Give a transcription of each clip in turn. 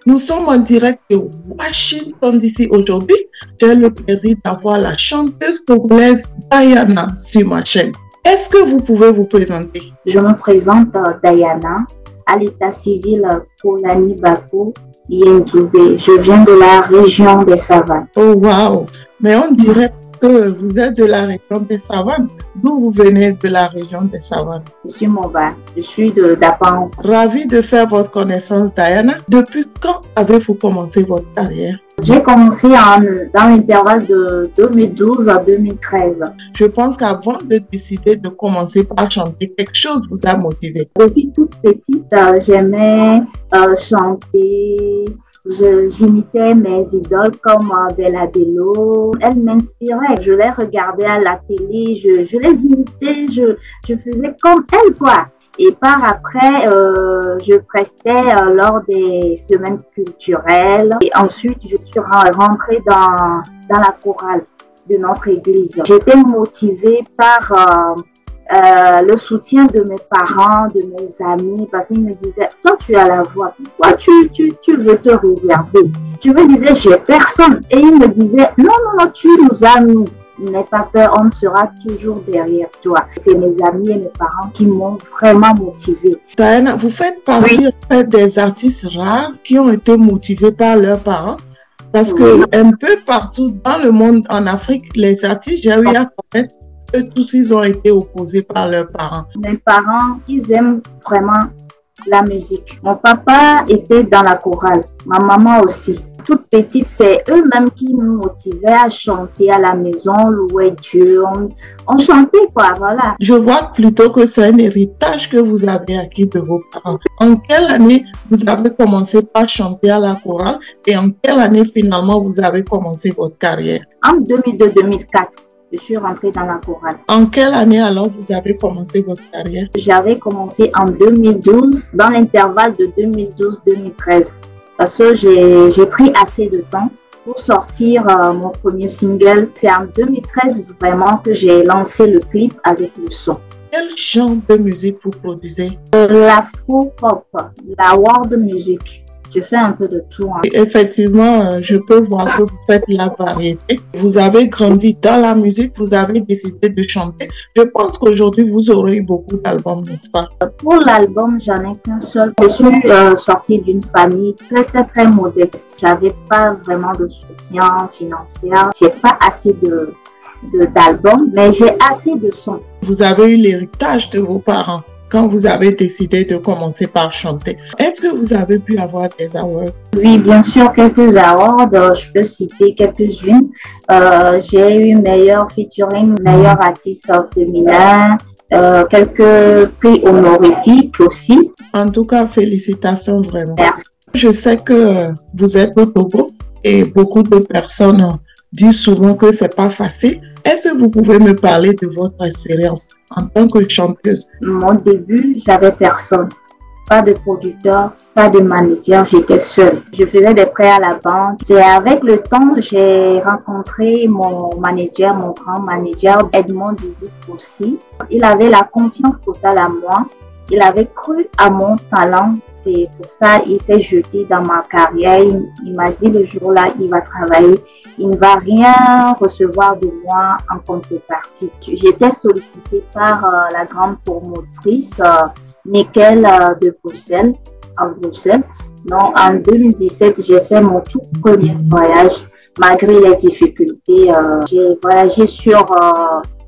Nous sommes en direct de Washington DC aujourd'hui. J'ai le plaisir d'avoir la chanteuse togolaise Diana sur ma chaîne. Est-ce que vous pouvez vous présenter? Je me présente Diana, à l'état civil Kolani Bako Yendjoubé. Je viens de la région des Savanes. Oh wow! Mais on dirait que vous êtes de la région des Savanes. D'où vous venez de la région des Savanes? Je suis Moba, je suis de Dapan. Ravi de faire votre connaissance, Diana. Depuis quand avez-vous commencé votre carrière? J'ai commencé dans l'intervalle de 2012 à 2013. Je pense qu'avant de décider de commencer par chanter, quelque chose vous a motivé. Depuis toute petite, j'aimais chanter. J'imitais mes idoles comme Bella Bello. Elles m'inspiraient. Je les regardais à la télé, je les imitais, je faisais comme elles, quoi. Et par après, je prestais lors des semaines culturelles. Et ensuite, je suis rentrée dans la chorale de notre église. J'étais motivée par le soutien de mes parents, de mes amis, parce qu'ils me disaient, toi tu as la voix, pourquoi tu veux te réserver? Je me disais, j'ai personne. Et ils me disaient, non, tu nous as, nous. N'aie pas peur, on sera toujours derrière toi. C'est mes amis et mes parents qui m'ont vraiment motivée. Diana, vous faites partie des artistes rares qui ont été motivés par leurs parents. Parce que un peu partout dans le monde, en Afrique, les artistes, j'ai eu à connaître que tous ils ont été opposés par leurs parents. Mes parents, ils aiment vraiment la musique. Mon papa était dans la chorale, ma maman aussi. Toute petite, c'est eux-mêmes qui me motivaient à chanter à la maison, louer Dieu. On chantait quoi, voilà. Je vois plutôt que c'est un héritage que vous avez acquis de vos parents. En quelle année vous avez commencé par chanter à la chorale et en quelle année finalement vous avez commencé votre carrière? En 2002-2004. Je suis rentrée dans la chorale. En quelle année alors vous avez commencé votre carrière? J'avais commencé en 2012, dans l'intervalle de 2012-2013. Parce que j'ai pris assez de temps pour sortir mon premier single. C'est en 2013 vraiment que j'ai lancé le clip avec le son. Quel genre de musique vous produisez? L'afro-pop, la world music. Je fais un peu de tout. Effectivement, je peux voir que vous faites la variété. Vous avez grandi dans la musique, vous avez décidé de chanter. Je pense qu'aujourd'hui, vous aurez eu beaucoup d'albums, n'est-ce pas? Pour l'album, j'en ai qu'un seul. Je suis sortie d'une famille très modeste. J'avais pas vraiment de soutien financier. J'ai pas assez d'albums, mais j'ai assez de sons. Vous avez eu l'héritage de vos parents quand vous avez décidé de commencer par chanter. Est-ce que vous avez pu avoir des awards? Oui, bien sûr, quelques awards. Je peux citer quelques-unes. J'ai eu meilleur featuring, meilleur artiste féminin, quelques prix honorifiques aussi. En tout cas, félicitations vraiment. Merci. Je sais que vous êtes au Togo et beaucoup de personnes disent souvent que c'est pas facile. Est-ce que vous pouvez me parler de votre expérience en tant que chanteuse? Mon début, j'avais personne. Pas de producteur, pas de manager, j'étais seule. Je faisais des prêts à la banque. C'est avec le temps, j'ai rencontré mon manager, mon grand manager, Edmond Didic aussi. Il avait la confiance totale à moi. Il avait cru à mon talent. C'est pour ça qu'il s'est jeté dans ma carrière. Il m'a dit le jour-là, il va travailler. Il ne va rien recevoir de moi en contrepartie. J'étais sollicitée par la grande promotrice Nickel de Bruxelles, en Bruxelles. Donc, en 2017, j'ai fait mon tout premier voyage. Malgré les difficultés, j'ai voyagé sur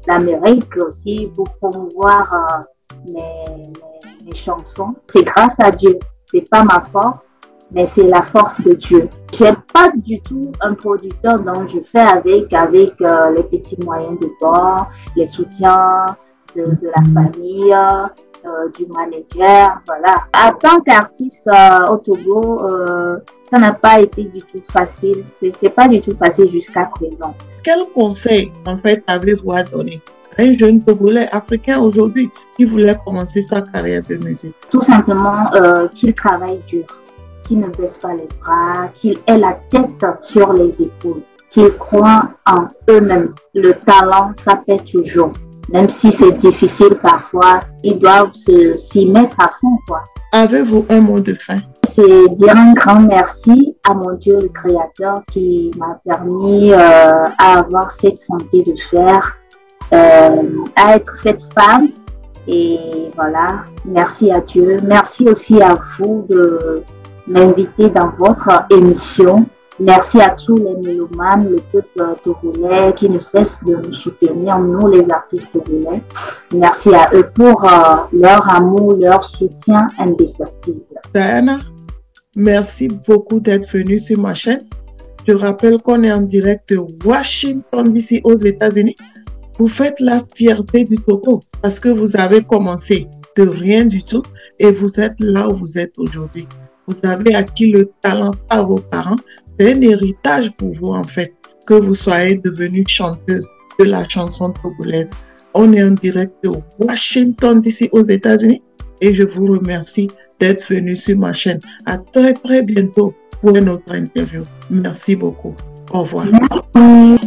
l'Amérique aussi pour promouvoir mes chansons. C'est grâce à Dieu. C'est pas ma force, mais c'est la force de Dieu. J'ai pas du tout un producteur dont je fais avec les petits moyens de bord, les soutiens de la famille, du manager, voilà. En tant qu'artiste au Togo, ça n'a pas été du tout facile. C'est pas du tout facile jusqu'à présent. Quel conseil, en fait, avez-vous à donner à un jeune Togolais africain aujourd'hui qui voulait commencer sa carrière de musique? Tout simplement qu'il travaille dur, qu'il ne baisse pas les bras, qu'il ait la tête sur les épaules, qu'ils croient en eux-mêmes. Le talent, ça paie toujours. Même si c'est difficile parfois, ils doivent s'y mettre à fond, quoi. Avez-vous un mot de fin? C'est dire un grand merci à mon Dieu le Créateur qui m'a permis à avoir cette santé de fer, à être cette femme. Et voilà, merci à Dieu. Merci aussi à vous de m'inviter dans votre émission. Merci à tous les mélomanes, le peuple togolais qui ne cesse de nous soutenir, nous les artistes togolais. Merci à eux pour leur amour, leur soutien indéfectible. Diana, merci beaucoup d'être venue sur ma chaîne. Je rappelle qu'on est en direct de Washington, DC, aux États-Unis. Vous faites la fierté du Togo parce que vous avez commencé de rien du tout et vous êtes là où vous êtes aujourd'hui. Vous avez acquis le talent par vos parents. C'est un héritage pour vous, en fait, que vous soyez devenue chanteuse de la chanson togolaise. On est en direct de Washington, DC, aux États-Unis. Et je vous remercie d'être venu sur ma chaîne. À très, très bientôt pour une autre interview. Merci beaucoup. Au revoir. Merci.